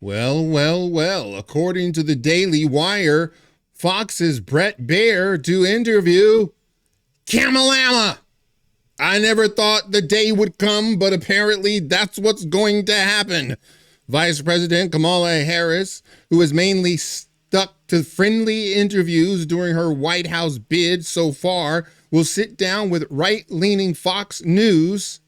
Well. According to the Daily Wire, Fox's BRET BAIER to interview Kamala. I never thought the day would come, but apparently that's what's going to happen. Vice President Kamala Harris, who has mainly stuck to friendly interviews during her White House bid so far, will sit down with right-leaning Fox News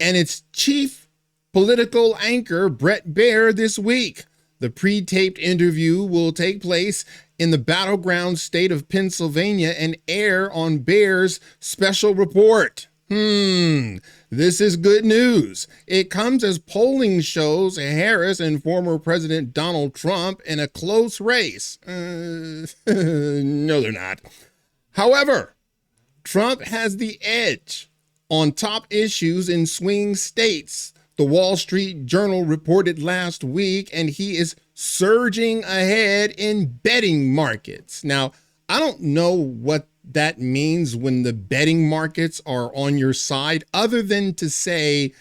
and its chief political anchor, BRET BAIER, this week. The pre-taped interview will take place in the battleground state of Pennsylvania and air on BAIER's special report. This is good news. It comes as polling shows Harris and former President Donald Trump in a close race. No, they're not. However, Trump has the edge on top issues in swing states. The Wall Street Journal reported last week, and he is surging ahead in betting markets. Now, I don't know what that means when the betting markets are on your side, other than to say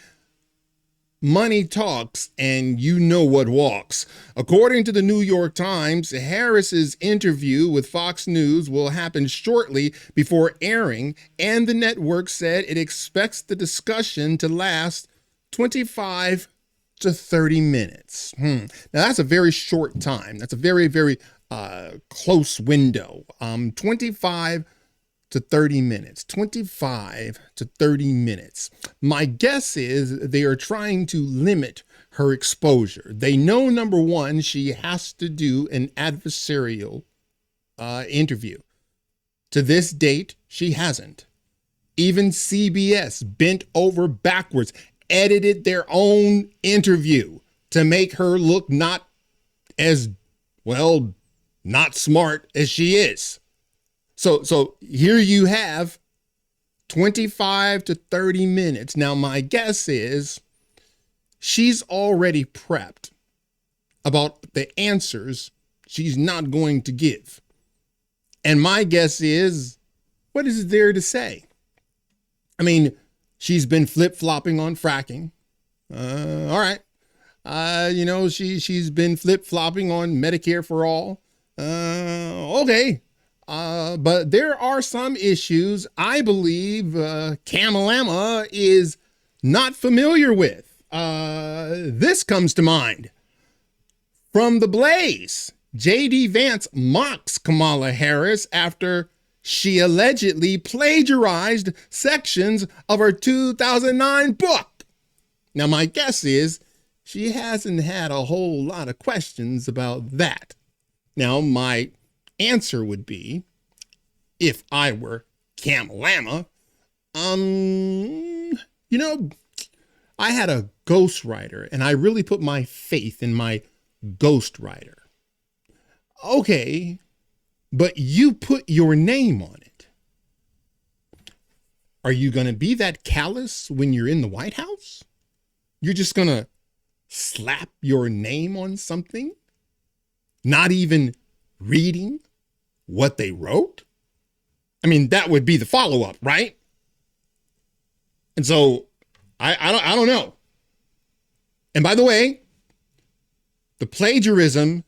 money talks and you know what walks. According to the New York Times, Harris's interview with Fox News will happen shortly before airing, and the network said it expects the discussion to last 25 to 30 minutes. Now that's a very short time. That's a very, very close window. 25 to 30 minutes. 25 to 30 minutes. My guess is they are trying to limit her exposure. They know, number one, she has to do an adversarial interview. To this date, she hasn't. Even CBS bent over backwards, edited their own interview to make her look not as, well, not smart as she is. So here you have 25 to 30 minutes. Now, my guess is she's already prepped about the answers she's not going to give. And my guess is, what is there to say? I mean, she's been flip-flopping on fracking. All right. She's been flip-flopping on Medicare for all. Okay. But there are some issues I believe Kamala is not familiar with. This comes to mind. From The Blaze, J.D. Vance mocks Kamala Harris after she allegedly plagiarized sections of her 2009 book. Now, my guess is she hasn't had a whole lot of questions about that. Now, my answer would be, if I were Kamala, I had a ghostwriter and I really put my faith in my ghostwriter. Okay, but you put your name on it. Are you going to be that callous when you're in the White House? You're just going to slap your name on something? Not even reading what they wrote? I mean, that would be the follow-up, right? And so I don't know. And by the way, the plagiarism,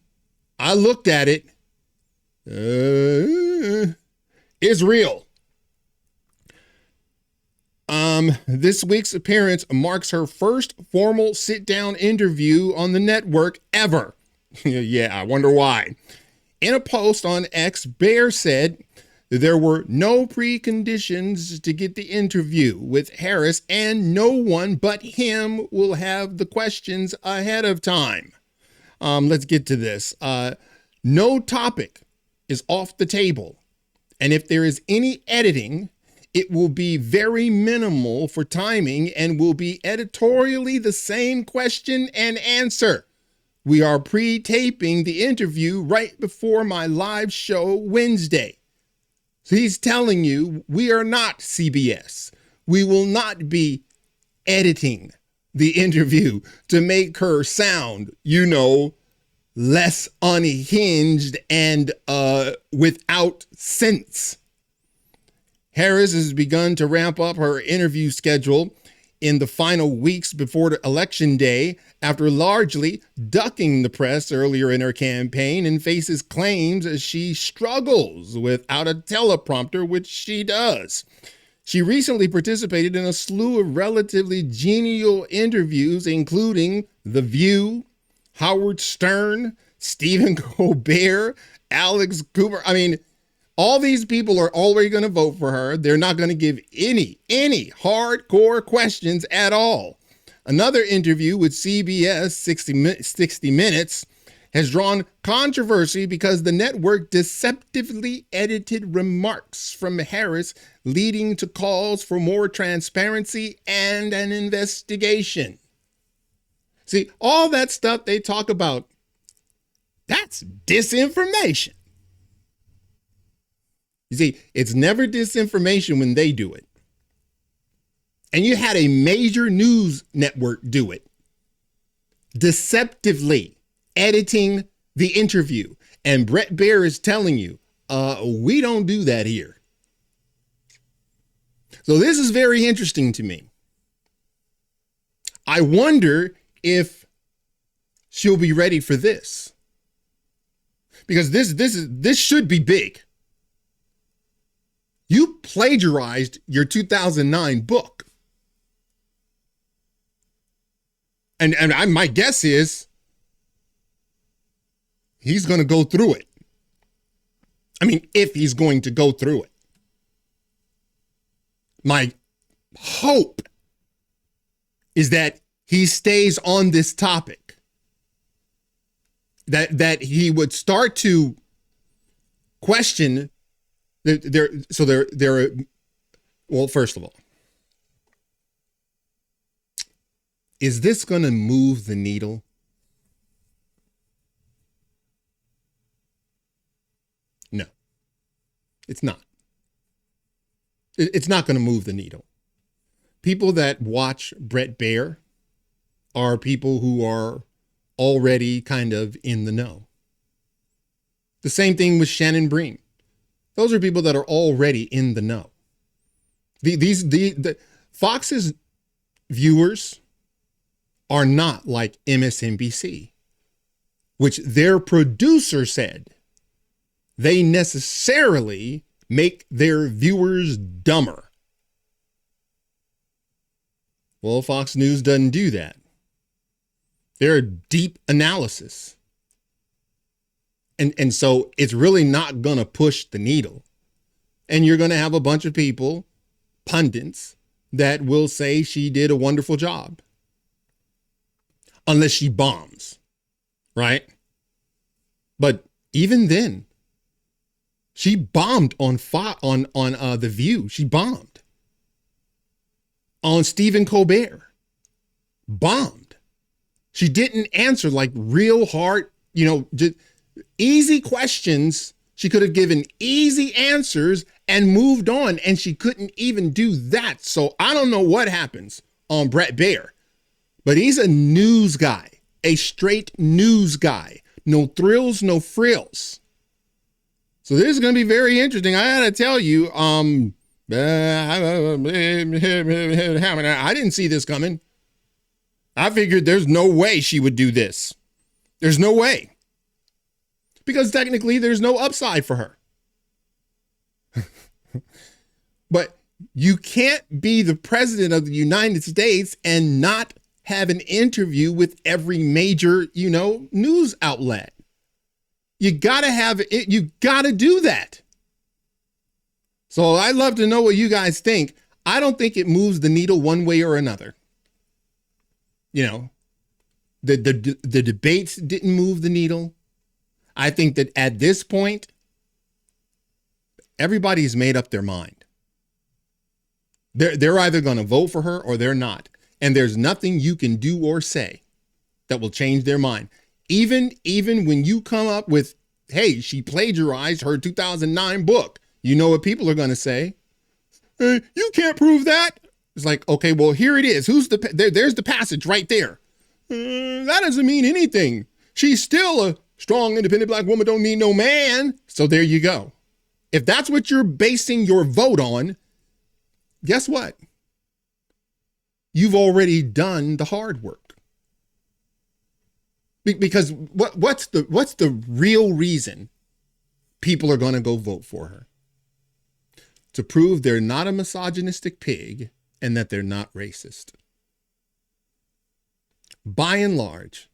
I looked at it, is real. This week's appearance marks her first formal sit-down interview on the network ever. Yeah, I wonder why. In a post on X, BAIER said there were no preconditions to get the interview with Harris, and no one but him will have the questions ahead of time. Let's get to this. No topic is off the table, and if there is any editing, it will be very minimal for timing and will be editorially the same question and answer. We are pre-taping the interview right before my live show Wednesday. So he's telling you we are not CBS. We will not be editing the interview to make her sound, less unhinged and without sense. Harris has begun to ramp up her interview schedule. in the final weeks before the election day after largely ducking the press earlier in her campaign and faces claims as she struggles without a teleprompter, which she does. She recently participated in a slew of relatively genial interviews, including The View, Howard Stern, Stephen Colbert, Alex Cooper. I mean, all these people are already going to vote for her. They're not going to give any hardcore questions at all. Another interview with CBS 60 Minutes has drawn controversy because the network deceptively edited remarks from Harris, leading to calls for more transparency and an investigation. See, all that stuff they talk about, that's disinformation. You see, it's never disinformation when they do it. And you had a major news network do it, deceptively editing the interview. And Bret Baier is telling you, we don't do that here. So this is very interesting to me. I wonder if she'll be ready for this. Because this should be big. You plagiarized your 2009 book. And my guess is he's going to go through it. I mean, if he's going to go through it. My hope is that he stays on this topic. That he would start to question well, first of all, is this going to move the needle? No, it's not. It's not going to move the needle. People that watch Bret Baier are people who are already kind of in the know. The same thing with Shannon Bream. Those are people that are already in the know. The Fox's viewers are not like MSNBC, which their producer said they necessarily make their viewers dumber. Well, Fox News doesn't do that. They're a deep analysis. And so it's really not going to push the needle. And you're going to have a bunch of people, pundits, that will say she did a wonderful job. Unless she bombs, right? But even then, she bombed on The View. She bombed. On Stephen Colbert. Bombed. She didn't answer like real hard, just easy questions. She could have given easy answers and moved on, and she couldn't even do that. So I don't know what happens on Bret Baier, but he's a news guy, a straight news guy. No thrills, no frills. So this is going to be very interesting. I got to tell you, I didn't see this coming. I figured there's no way she would do this. There's no way. Because technically there's no upside for her. But you can't be the president of the United States and not have an interview with every major, news outlet. You gotta have it. You gotta do that. So I'd love to know what you guys think. I don't think it moves the needle one way or another. The debates didn't move the needle. I think that at this point, everybody's made up their mind. They're either going to vote for her or they're not. And there's nothing you can do or say that will change their mind. Even when you come up with, hey, she plagiarized her 2009 book, you know what people are going to say? You can't prove that. It's like, okay, well, here it is. There's the passage right there. That doesn't mean anything. She's still a strong, independent black woman, don't need no man. So there you go. If that's what you're basing your vote on, guess what? You've already done the hard work. Because what's the real reason people are going to go vote for her? To prove they're not a misogynistic pig and that they're not racist. By and large,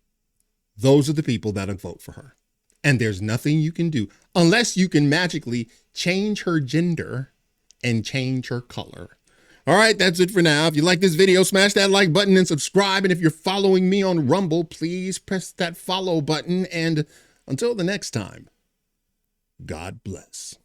those are the people that'll vote for her. And there's nothing you can do unless you can magically change her gender and change her color. All right, that's it for now. If you like this video, smash that like button and subscribe. And if you're following me on Rumble, please press that follow button. And until the next time, God bless.